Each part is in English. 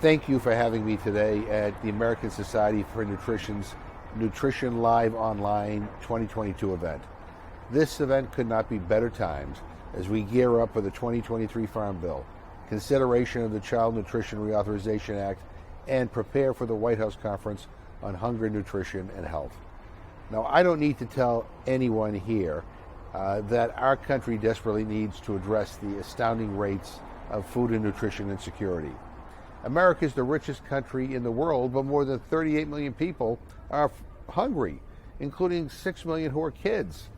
Thank you for having me today at the American Society for Nutrition's Nutrition Live Online 2022 event. This event could not be better timed as we gear up for the 2023 Farm Bill, consideration of the Child Nutrition Reauthorization Act, and prepare for the White House Conference on Hunger, Nutrition, and Health. Now, I don't need to tell anyone here that our country desperately needs to address the astounding rates of food and nutrition insecurity. America is the richest country in the world, but more than 38 million people are hungry, including 6 million who are kids.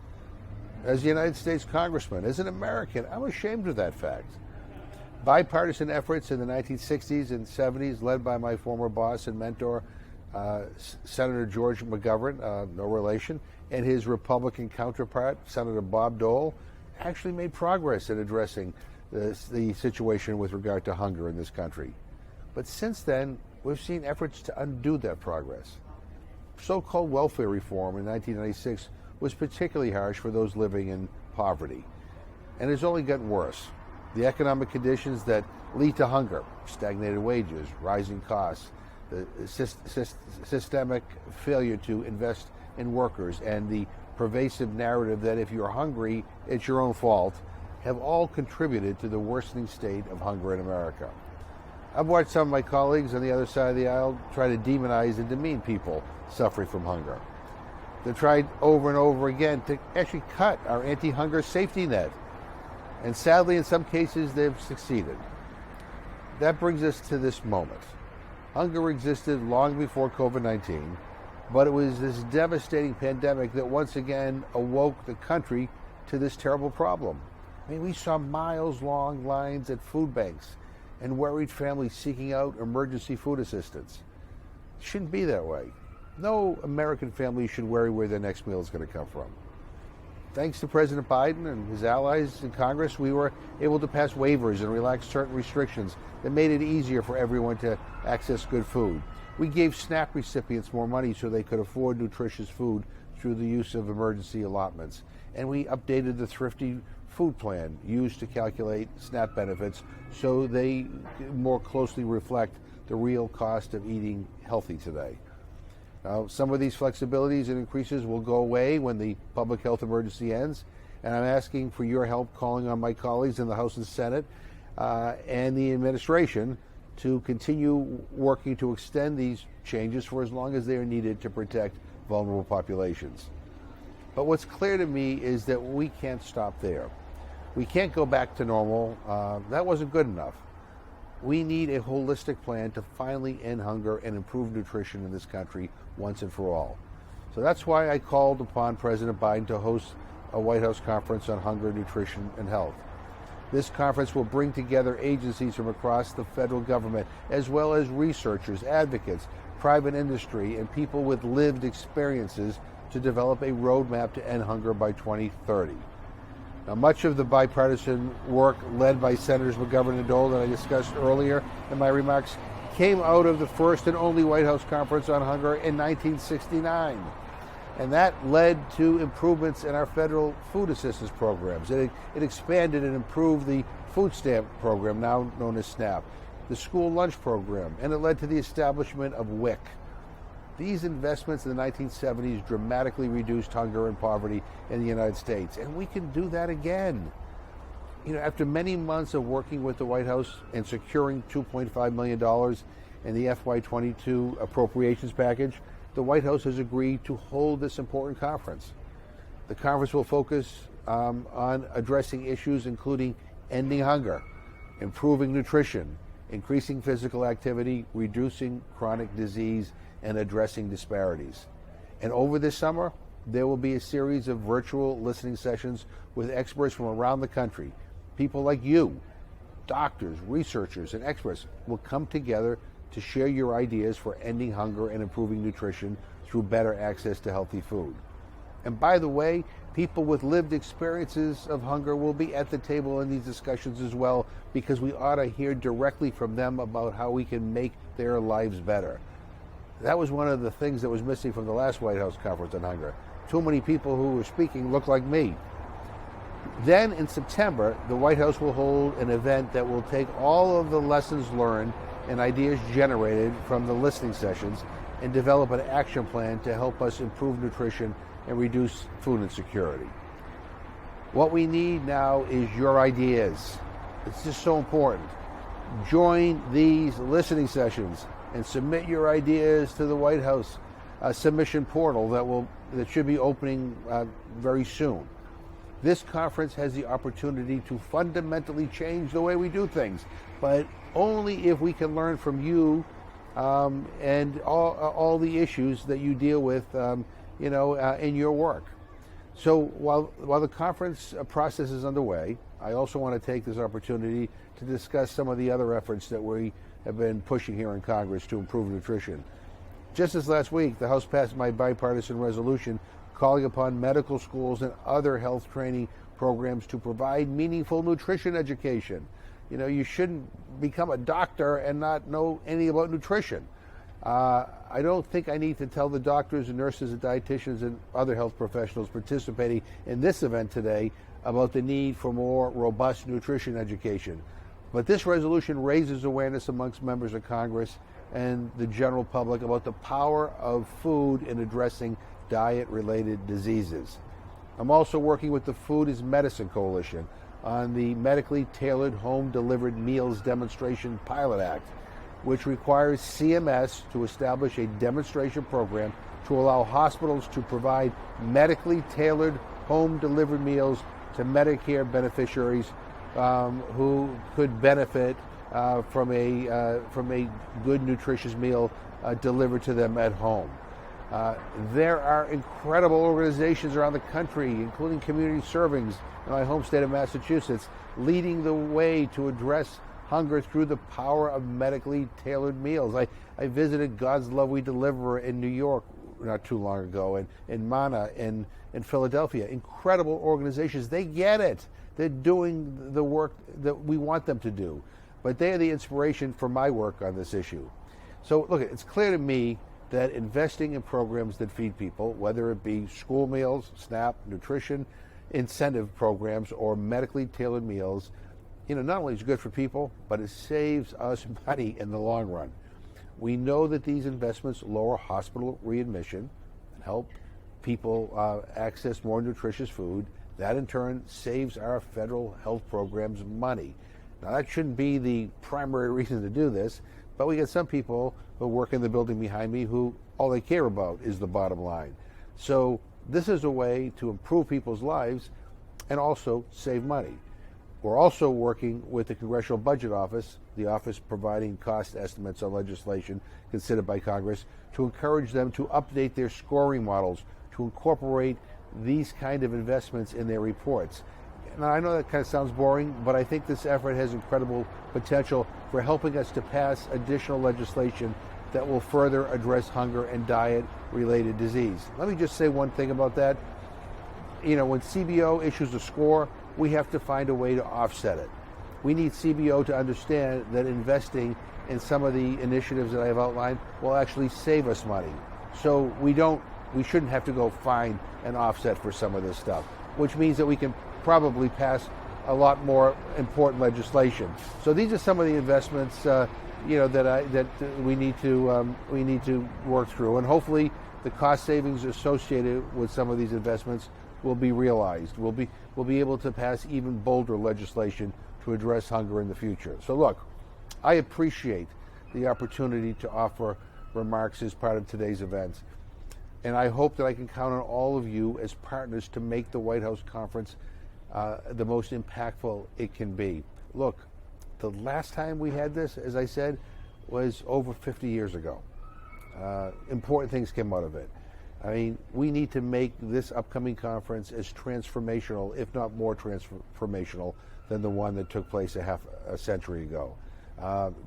As a United States Congressman, as an American, I'm ashamed of that fact. Bipartisan efforts in the 1960s and 70s, led by my former boss and mentor, Senator George McGovern, no relation, and his Republican counterpart, Senator Bob Dole, actually made progress in addressing the situation with regard to hunger in this country. But since then, we've seen efforts to undo that progress. So-called welfare reform in 1996 was particularly harsh for those living in poverty, and it's only gotten worse. The economic conditions that lead to hunger, stagnated wages, rising costs, the systemic failure to invest in workers, and the pervasive narrative that if you're hungry, it's your own fault, have all contributed to the worsening state of hunger in America. I've watched some of my colleagues on the other side of the aisle try to demonize and demean people suffering from hunger. They've tried over and over again to actually cut our anti-hunger safety net. And sadly, in some cases, they've succeeded. That brings us to this moment. Hunger existed long before COVID-19, but it was this devastating pandemic that once again awoke the country to this terrible problem. I mean, we saw miles-long lines at food banks and worried families seeking out emergency food assistance. It shouldn't be that way. No American family should worry where their next meal is going to come from. Thanks to President Biden and his allies in Congress, we were able to pass waivers and relax certain restrictions that made it easier for everyone to access good food. We gave SNAP recipients more money so they could afford nutritious food through the use of emergency allotments. And we updated the Thrifty Food Plan used to calculate SNAP benefits so they more closely reflect the real cost of eating healthy today. Now, some of these flexibilities and increases will go away when the public health emergency ends, and I'm asking for your help calling on my colleagues in the House and Senate and the administration to continue working to extend these changes for as long as they are needed to protect vulnerable populations. But what's clear to me is that we can't stop there. We can't go back to normal. That wasn't good enough. We need a holistic plan to finally end hunger and improve nutrition in this country once and for all. So that's why I called upon President Biden to host a White House conference on hunger, nutrition, and health. This conference will bring together agencies from across the federal government, as well as researchers, advocates, private industry, and people with lived experiences to develop a roadmap to end hunger by 2030. Now, much of the bipartisan work led by Senators McGovern and Dole that I discussed earlier in my remarks came out of the first and only White House Conference on Hunger in 1969. And that led to improvements in our federal food assistance programs. It expanded and improved the food stamp program, now known as SNAP, the school lunch program, and it led to the establishment of WIC. These investments in the 1970s dramatically reduced hunger and poverty in the United States, and we can do that again. You know, after many months of working with the White House and securing $2.5 million in the FY22 appropriations package, the White House has agreed to hold this important conference. The conference will focus on addressing issues including ending hunger, improving nutrition, increasing physical activity, reducing chronic disease, and addressing disparities. And over this summer, there will be a series of virtual listening sessions with experts from around the country. People like you, doctors, researchers, and experts will come together to share your ideas for ending hunger and improving nutrition through better access to healthy food. And by the way, people with lived experiences of hunger will be at the table in these discussions as well, because we ought to hear directly from them about how we can make their lives better. That was one of the things that was missing from the last White House Conference on Hunger. Too many people who were speaking looked like me. Then in September, the White House will hold an event that will take all of the lessons learned and ideas generated from the listening sessions and develop an action plan to help us improve nutrition and reduce food insecurity. What we need now is your ideas. It's just so important. Join these listening sessions and submit your ideas to the White House submission portal that should be opening very soon. This conference has the opportunity to fundamentally change the way we do things, but only if we can learn from you and all the issues that you deal with, in your work. So while the conference process is underway, I also want to take this opportunity to discuss some of the other efforts that we have been pushing here in Congress to improve nutrition. Just as last week, the House passed my bipartisan resolution calling upon medical schools and other health training programs to provide meaningful nutrition education. You shouldn't become a doctor and not know anything about nutrition. I don't think I need to tell the doctors and nurses and dietitians and other health professionals participating in this event today about the need for more robust nutrition education. But this resolution raises awareness amongst members of Congress and the general public about the power of food in addressing diet-related diseases. I'm also working with the Food is Medicine Coalition on the Medically Tailored Home Delivered Meals Demonstration Pilot Act, which requires CMS to establish a demonstration program to allow hospitals to provide medically tailored home delivered meals to Medicare beneficiaries who could benefit from a good, nutritious meal delivered to them at home. There are incredible organizations around the country, including Community Servings in my home state of Massachusetts, leading the way to address hunger through the power of medically tailored meals. I visited God's Love We Deliver in New York not too long ago, and in Mana in Philadelphia. Incredible organizations. They get it. They're doing the work that we want them to do. But they are the inspiration for my work on this issue. So look, it's clear to me that investing in programs that feed people, whether it be school meals, SNAP, nutrition, incentive programs, or medically tailored meals, not only is it good for people, but it saves us money in the long run. We know that these investments lower hospital readmission and help people access more nutritious food. That in turn saves our federal health programs money. Now that shouldn't be the primary reason to do this, but we get some people who work in the building behind me who all they care about is the bottom line. So this is a way to improve people's lives and also save money. We're also working with the Congressional Budget Office, the office providing cost estimates on legislation considered by Congress, to encourage them to update their scoring models to incorporate these kind of investments in their reports. Now, I know that kind of sounds boring, but I think this effort has incredible potential for helping us to pass additional legislation that will further address hunger and diet-related disease. Let me just say one thing about that. When CBO issues a score, we have to find a way to offset it. We need CBO to understand that investing in some of the initiatives that I have outlined will actually save us money. So we shouldn't have to go find an offset for some of this stuff, which means that we can probably pass a lot more important legislation. So these are some of the investments, that we need to work through, and hopefully the cost savings associated with some of these investments will be realized. We'll be able to pass even bolder legislation to address hunger in the future. So look, I appreciate the opportunity to offer remarks as part of today's event, and I hope that I can count on all of you as partners to make the White House conference the most impactful it can be. Look, the last time we had this, as I said, was over 50 years ago. Important things came out of it. I mean, we need to make this upcoming conference as transformational, if not more transformational, than the one that took place a half a century ago.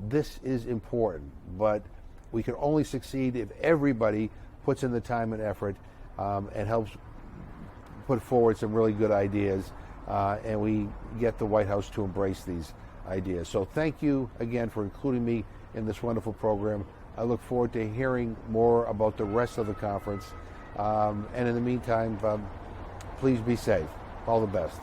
This is important, but we can only succeed if everybody puts in the time and effort and helps put forward some really good ideas, and we get the White House to embrace these ideas. So thank you again for including me in this wonderful program. I look forward to hearing more about the rest of the conference. And in the meantime, please be safe. All the best.